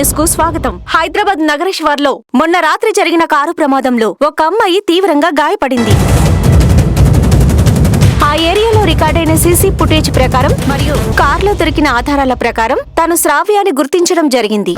News కు స్వాగతం. హైదరాబాద్ నగర శివార్లో మొన్న రాత్రి జరిగిన కారు ప్రమాదంలో ఒక అమ్మాయి తీవ్రంగా గాయపడింది. ఆ ఏరియాలో రికార్డైన సీసీ ఫుటేజ్ ప్రకారం మరియు కార్లో దొరికిన ఆధారాల ప్రకారం తాను శ్రావ్యాన్ని గుర్తించడం జరిగింది.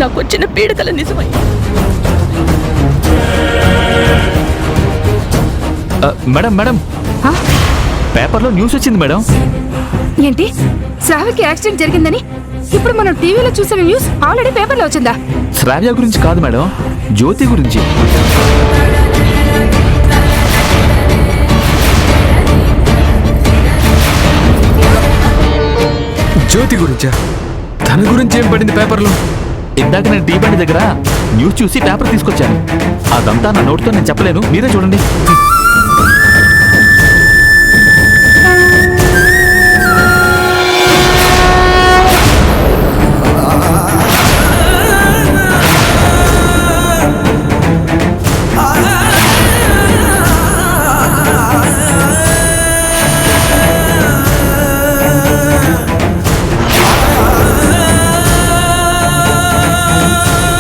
నాకొచ్చిన పీడకల నిజమై మేడం మేడం పేపర్లో న్యూస్ వచ్చింది మేడం. ఏంటి? శ్రావ్యకి యాక్సిడెంట్ జరిగిందని ఇప్పుడు మనం టీవీలో చూసిన న్యూస్ ఆల్రెడీ పేపర్లో వచ్చిందా? శ్రావ్య గురించి కాదు మేడం, జ్యోతి గురించి. జ్యోతి గురించా? తన గురించి ఏం పడింది పేపర్లో? ఇందాక నేను టీ బండి దగ్గర న్యూస్ చూసి పేపర్ తీసుకొచ్చాను. అదంతా నా నోటితో నేను చెప్పలేను, మీరే చూడండి.